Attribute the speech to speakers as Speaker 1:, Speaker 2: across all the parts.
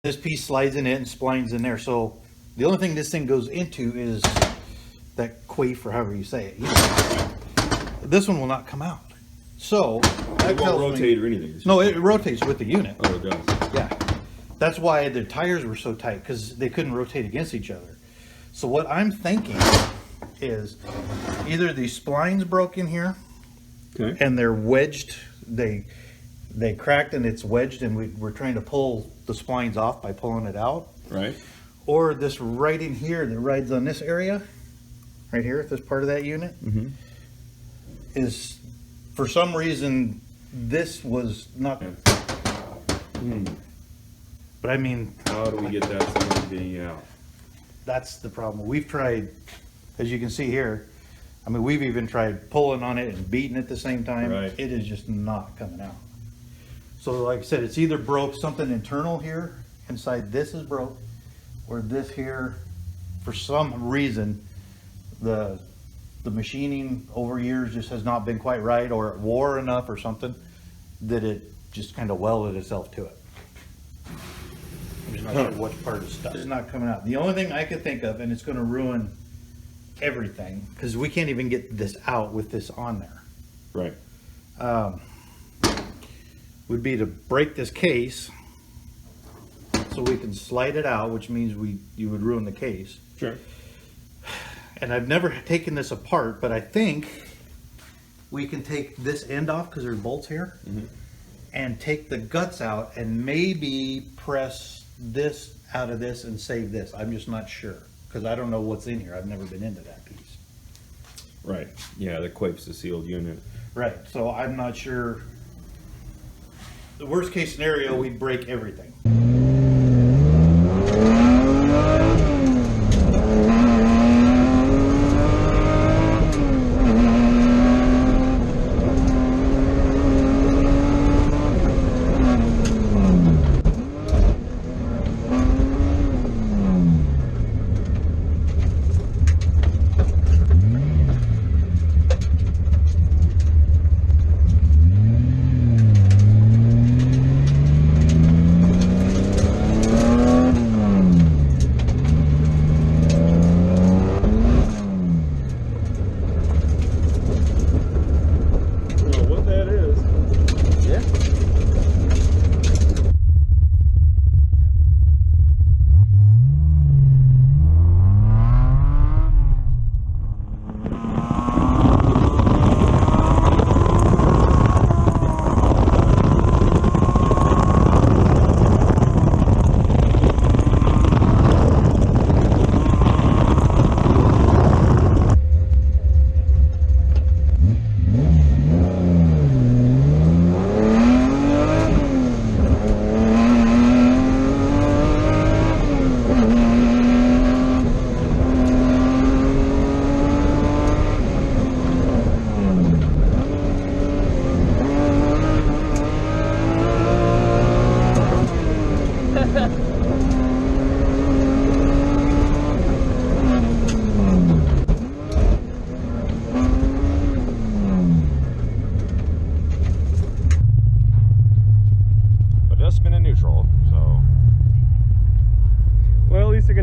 Speaker 1: this piece slides in it and splines in there. So the only thing this thing goes into is that quaife, or however you say it. You know, this one will not come out. So
Speaker 2: it won't rotate or anything.
Speaker 1: No, it rotates with the unit.
Speaker 2: Oh, it does.
Speaker 1: Yeah, that's why the tires were so tight, because they couldn't rotate against each other. So what I'm thinking is either the splines broke in here,
Speaker 2: okay,
Speaker 1: and they're wedged. They cracked and it's wedged, and we're trying to pull the splines off by pulling it out.
Speaker 2: Right.
Speaker 1: Or this right in here that rides on this area, right here, this part of that unit, is, for some reason, this was not. But I mean,
Speaker 2: how do we get that thing being out?
Speaker 1: That's the problem. We've tried, as you can see here, I mean, we've even tried pulling on it and beating at the same time.
Speaker 2: Right.
Speaker 1: It is just not coming out. So like I said, it's either broke, something internal here inside this is broke, or this here, for some reason, the machining over years just has not been quite right, or it wore enough or something that it just kind of welded itself to it. I'm just not sure which part of the stuff is not coming out. The only thing I could think of, and it's going to ruin everything, because we can't even get this out with this on there.
Speaker 2: Right.
Speaker 1: Would be to break this case so we can slide it out, which means you would ruin the case.
Speaker 2: Sure.
Speaker 1: And I've never taken this apart, but I think we can take this end off, because there's bolts here, and take the guts out and maybe press this out of this and save this. I'm just not sure, because I don't know what's in here. I've never been into that piece.
Speaker 2: Right. Yeah, the Quaife's a sealed unit.
Speaker 1: Right. So I'm not sure. The worst case scenario, we break everything.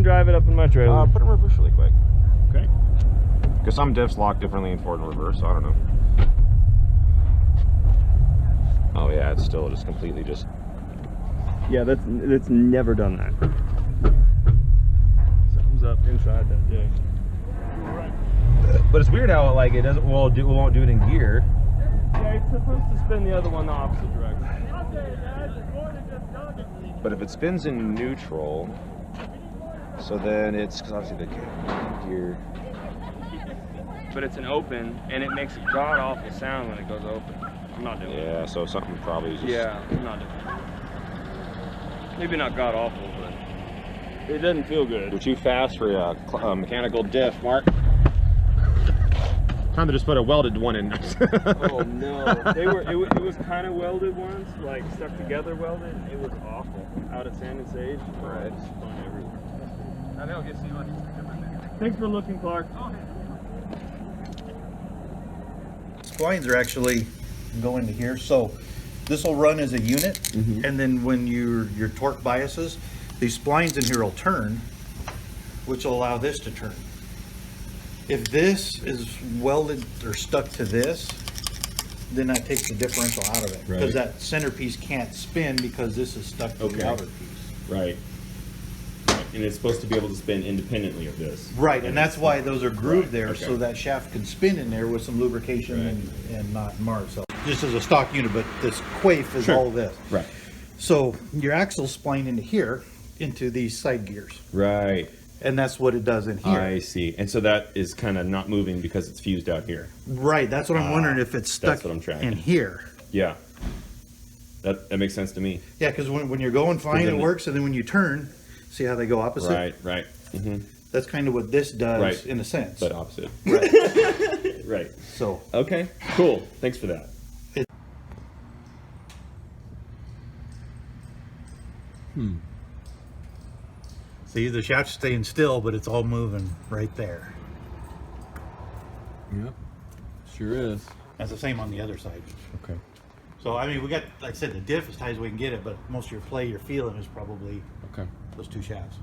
Speaker 3: Drive it up in my trailer.
Speaker 2: Put it in reverse really quick. Okay. Because some diffs lock differently in forward and reverse, so I don't know. Oh yeah, it's still just completely just.
Speaker 3: Yeah, that's never done that. Something's up inside that diff.
Speaker 2: But it's weird how like it won't do it in gear.
Speaker 3: Yeah, it's supposed to spin the other one the opposite direction.
Speaker 2: But if it spins in neutral. So then it's, because obviously the gear.
Speaker 3: But it's an open, and it makes a god awful sound when it goes open. I'm not doing it.
Speaker 2: Yeah, so something probably just.
Speaker 3: Yeah, I'm not doing it. Maybe not god awful, but it doesn't feel good.
Speaker 2: You're too fast for a mechanical diff, Mark. Time to just put a welded one in.
Speaker 3: Oh no, it was kind of welded once, like stuck together welded. It was awful. Out of sand and sage.
Speaker 2: Right.
Speaker 3: It's fun everywhere. Thanks for looking, Clark.
Speaker 1: Splines are actually go into here, so this will run as a unit, and then when your torque biases, these splines in here will turn, which will allow this to turn. If this is welded or stuck to this, then that takes the differential out of it.
Speaker 4: Right.
Speaker 1: Because that centerpiece can't spin because this is stuck to
Speaker 4: Okay.
Speaker 1: the outer piece.
Speaker 4: Right. And it's supposed to be able to spin independently of this.
Speaker 1: Right, and that's why those are grooved
Speaker 4: Right,
Speaker 1: there,
Speaker 4: okay.
Speaker 1: so that shaft can spin in there with some lubrication and not mar itself. Just as a stock unit, but this Quaife is
Speaker 4: Sure.
Speaker 1: all this.
Speaker 4: Right.
Speaker 1: So your axle's spline into here, into these side gears.
Speaker 4: Right.
Speaker 1: And that's what it does in here.
Speaker 4: I see. And so that is kind of not moving because it's fused out here.
Speaker 1: Right, that's what I'm wondering if it's stuck
Speaker 4: That's what I'm tracking.
Speaker 1: in here.
Speaker 4: Yeah. That makes sense to me.
Speaker 1: Yeah, because when you're going fine,
Speaker 4: then
Speaker 1: it
Speaker 4: the-
Speaker 1: works, and then when you turn, see how they go opposite?
Speaker 4: Right, right. Mm-hmm.
Speaker 1: That's kind of what this does
Speaker 4: Right.
Speaker 1: in a sense.
Speaker 4: But opposite.
Speaker 1: Right.
Speaker 4: Right.
Speaker 1: So,
Speaker 4: Okay, cool. Thanks for that.
Speaker 1: see, the shaft's staying still, but it's all moving right there.
Speaker 5: Yep, sure is.
Speaker 1: That's the same on the other side.
Speaker 4: Okay.
Speaker 1: So, I mean, we got, like I said, the diff as tight as we can get it, but most of your play you're feeling is probably
Speaker 4: Okay.
Speaker 1: those two shafts.